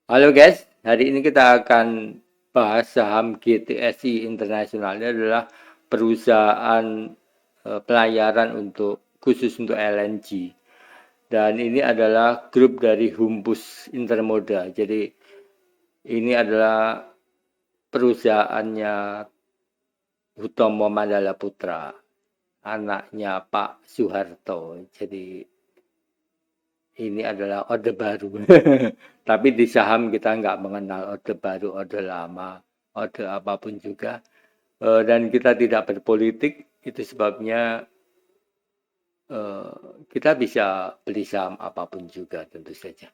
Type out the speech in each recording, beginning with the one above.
Halo guys, hari ini kita akan bahas saham GTSI Internasional. Ini adalah perusahaan pelayaran khusus untuk LNG. Dan ini adalah grup dari Humpus Intermoda. Jadi ini adalah perusahaannya Hutomo Mandala Putra, anaknya Pak Soeharto. Jadi ini adalah orde baru. Tapi di saham kita nggak mengenal orde baru, orde lama, orde apapun juga. Dan kita tidak berpolitik, itu sebabnya eh, kita bisa beli saham apapun juga tentu saja.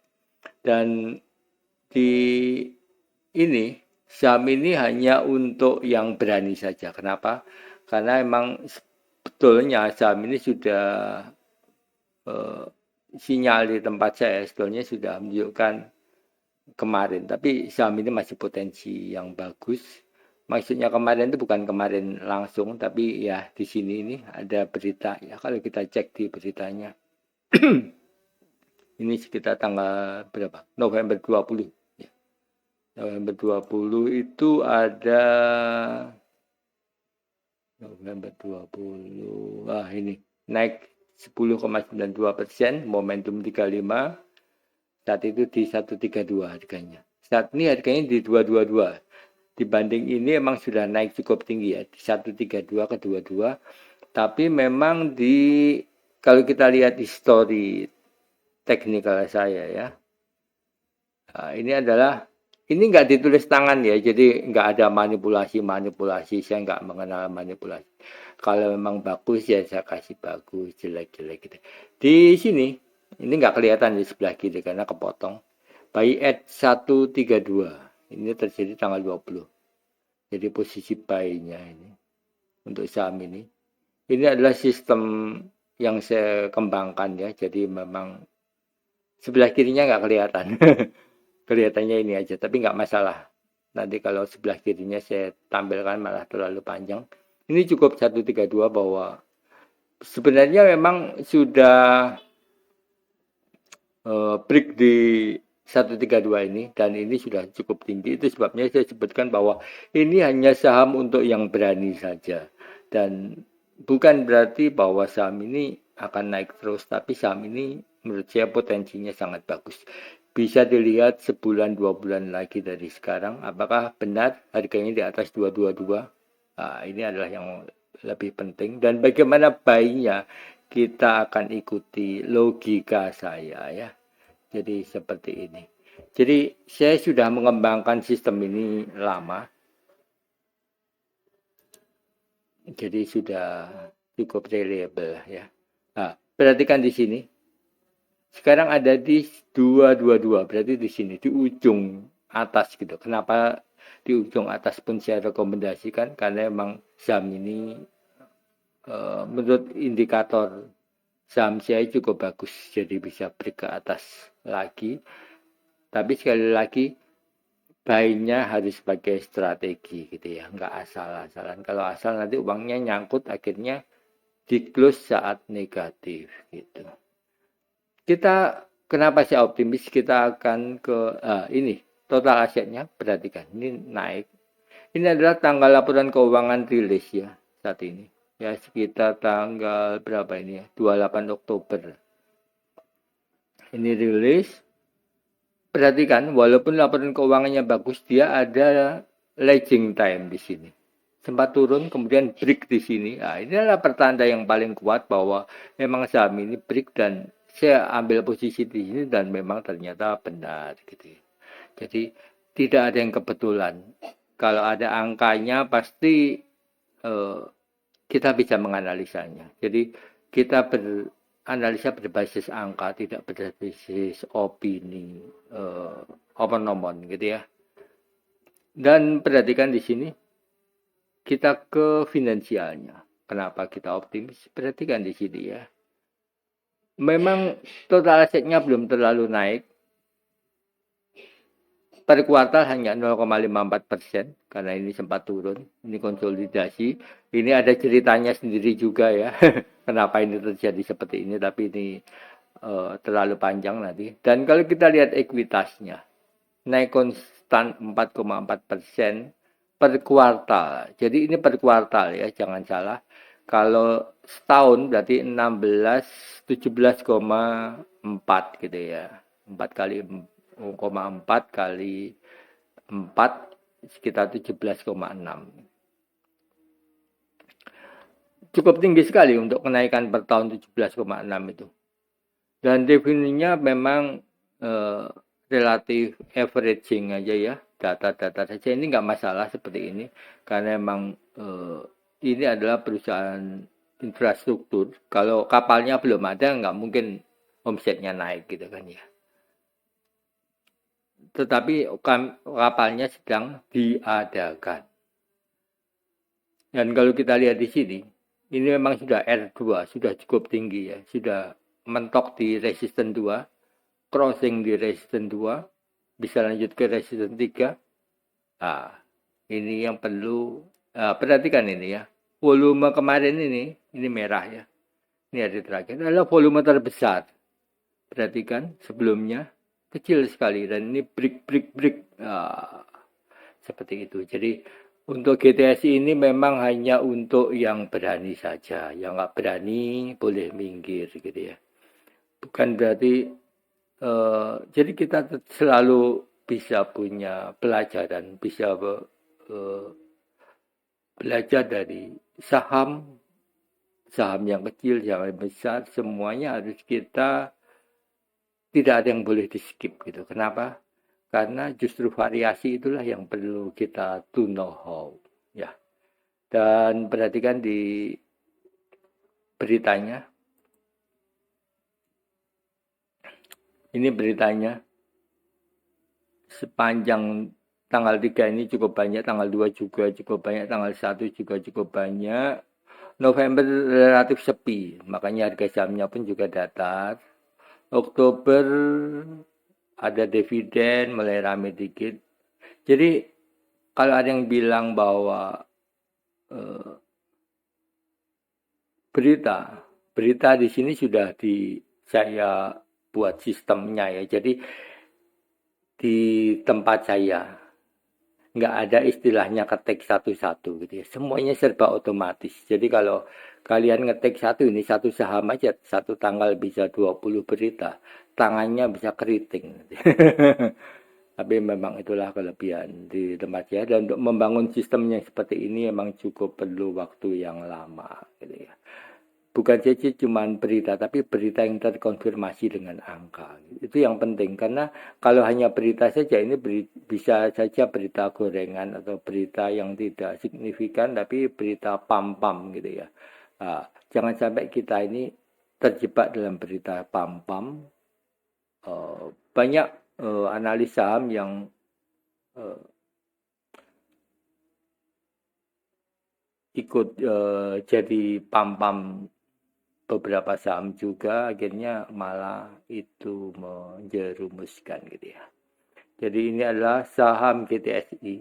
Dan di ini, saham ini hanya untuk yang berani saja. Kenapa? Karena emang sebetulnya saham ini sudah eh, sinyal di tempat saya sebetulnya sudah menunjukkan kemarin, tapi saham ini masih potensi yang bagus. Maksudnya kemarin itu bukan kemarin langsung, tapi ya di sini ini ada berita ya kalau kita cek di beritanya. Ini sekitar tanggal berapa? November 20. Ya. November 20 itu ada November 20. Wah, ini naik 10,92%, momentum 35. Saat itu di 132 harganya. Saat ini harganya di 222. Dibanding ini emang sudah naik cukup tinggi ya, di 132 ke 22. Tapi memang kalau kita lihat histori teknikal saya ya, nah, ini nggak ditulis tangan ya, jadi nggak ada manipulasi, saya nggak mengenal manipulasi. Kalau memang bagus ya saya kasih bagus, jelek-jelek gitu. Di sini, ini nggak kelihatan di sebelah kiri karena kepotong. Buy at 132, ini terjadi tanggal 20. Jadi posisi buy-nya ini untuk saham ini. Ini adalah sistem yang saya kembangkan ya, jadi memang sebelah kirinya nggak kelihatan. Kelihatannya ini aja, tapi nggak masalah. Nanti kalau sebelah kirinya saya tampilkan malah terlalu panjang. Ini cukup 132 bahwa sebenarnya memang sudah break di 132 ini dan ini sudah cukup tinggi. Itu sebabnya saya sebutkan bahwa ini hanya saham untuk yang berani saja. Dan bukan berarti bahwa saham ini akan naik terus, tapi saham ini menurut saya potensinya sangat bagus. Bisa dilihat sebulan 2 bulan lagi dari sekarang apakah benar harganya di atas 222. Nah, ini adalah yang lebih penting dan bagaimana baiknya kita akan ikuti logika saya ya. Jadi seperti ini. Jadi saya sudah mengembangkan sistem ini lama. Jadi sudah cukup reliable ya. Nah, perhatikan di sini. Sekarang ada di 222, berarti di sini di ujung atas gitu. Kenapa di ujung atas pun saya rekomendasikan karena memang saham ini menurut indikator saham saya cukup bagus, jadi bisa break ke atas lagi. Tapi sekali lagi buy-nya harus pakai strategi gitu ya, nggak asal-asalan. Kalau asal nanti uangnya nyangkut akhirnya di close saat negatif gitu. Kita kenapa sih optimis? Kita akan ke ini total asetnya, perhatikan ini naik. Ini adalah tanggal laporan keuangan rilis ya saat ini. Ya sekitar tanggal berapa ini ya? 28 Oktober. Ini rilis. Perhatikan, walaupun laporan keuangannya bagus, dia ada lagging time di sini. Sempat turun, kemudian break di sini. Nah, ini adalah pertanda yang paling kuat bahwa memang saham ini break dan saya ambil posisi di sini dan memang ternyata benar gitu. Jadi tidak ada yang kebetulan. Kalau ada angkanya pasti eh, kita bisa menganalisanya. Jadi kita analisa berbasis angka, tidak berbasis opini, opini gitu ya. Dan perhatikan di sini, kita ke finansialnya. Kenapa kita optimis? Perhatikan di sini ya. Memang total asetnya belum terlalu naik. Per kuartal hanya 0,54% karena ini sempat turun. Ini konsolidasi. Ini ada ceritanya sendiri juga ya. Kenapa ini terjadi seperti ini? Tapi ini terlalu panjang nanti. Dan kalau kita lihat ekuitasnya, naik konstan 4,4% per kuartal. Jadi ini per kuartal ya, jangan salah. Kalau setahun berarti 17,4 gitu ya. 4 kali 0,4 kali 4 sekitar 17,6. Cukup tinggi sekali untuk kenaikan per tahun 17,6 itu. Dan definisinya memang relatif averaging aja ya, data-data saja, ini nggak masalah seperti ini karena memang ini adalah perusahaan infrastruktur. Kalau kapalnya belum ada nggak mungkin omsetnya naik gitu kan ya. Tetapi kapalnya sedang diadakan. Dan kalau kita lihat di sini, ini memang sudah R2, sudah cukup tinggi ya, sudah mentok di resisten 2, crossing di resisten 2, bisa lanjut ke resisten 3. Nah, ini yang perlu perhatikan ini ya. Volume kemarin ini merah ya. Ini hari terakhir adalah volume terbesar. Perhatikan sebelumnya kecil sekali dan ini break. Seperti itu. Jadi untuk GTSI ini memang hanya untuk yang berani saja. Yang nggak berani boleh minggir gitu ya. Bukan berarti jadi kita selalu bisa punya pelajaran, bisa belajar dari saham yang kecil, yang besar, semuanya harus kita, tidak ada yang boleh di skip gitu. Kenapa? Karena justru variasi itulah yang perlu kita to know how ya. Dan perhatikan di beritanya, ini beritanya sepanjang tanggal 3 ini cukup banyak, tanggal 2 juga cukup banyak, tanggal 1 juga cukup banyak. November relatif sepi, makanya harga sahamnya pun juga datar. Oktober ada dividen, mulai rame dikit. Jadi kalau ada yang bilang bahwa berita di sini sudah saya buat sistemnya ya. Jadi di tempat saya nggak ada istilahnya ketik satu-satu gitu ya. Semuanya serba otomatis. Jadi kalau kalian ngetik ini satu saham aja, satu tanggal bisa 20 berita. Tangannya bisa keriting. Tapi memang itulah kelebihan di tempat saya. Dan untuk membangun sistem yang seperti ini memang cukup perlu waktu yang lama gitu ya. Bukan saja cuma berita, tapi berita yang terkonfirmasi dengan angka. Itu yang penting, karena kalau hanya berita saja, ini bisa saja berita gorengan atau berita yang tidak signifikan, tapi berita pam-pam gitu ya. Nah, jangan sampai kita ini terjebak dalam berita pam-pam. Banyak analis saham yang ikut jadi pam-pam beberapa saham juga, akhirnya malah itu menjerumuskan gitu ya. Jadi ini adalah saham GTSI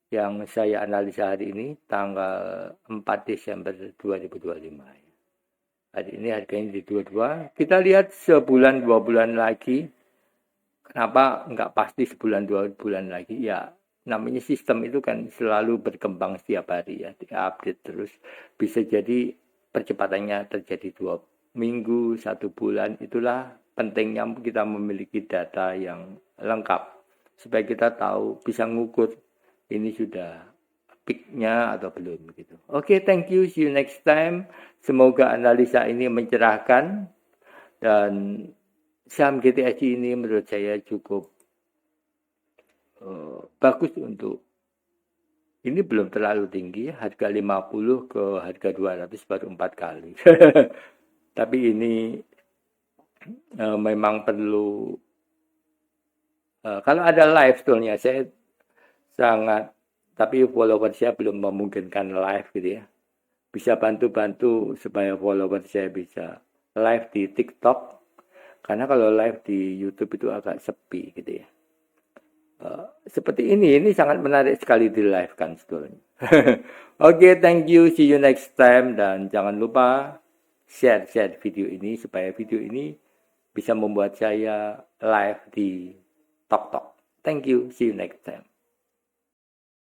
yang saya analisa hari ini tanggal 4 Desember 2025. Hari ini harganya di 22. Kita lihat sebulan 2 bulan lagi. Kenapa enggak pasti sebulan 2 bulan lagi? Ya, namanya sistem itu kan selalu berkembang setiap hari ya, diupdate terus. Bisa jadi percepatannya terjadi 2 minggu, 1 bulan. Itulah pentingnya kita memiliki data yang lengkap supaya kita tahu, bisa ngukur ini sudah peaknya atau belum gitu. Oke, thank you, see you next time. Semoga analisa ini mencerahkan, dan saham GTSI ini menurut saya cukup bagus untuk, ini belum terlalu tinggi ya, harga 50 ke harga 200 baru 4 kali. Tapi ini memang perlu, kalau ada live toolnya saya sangat, tapi follower saya belum memungkinkan live gitu ya. Bisa bantu-bantu supaya follower saya bisa live di TikTok, karena kalau live di YouTube itu agak sepi gitu ya. Seperti ini sangat menarik sekali di live kan sebetulnya. Oke, thank you, see you next time, dan jangan lupa share video ini supaya video ini bisa membuat saya live di TikTok. Thank you. See you next time.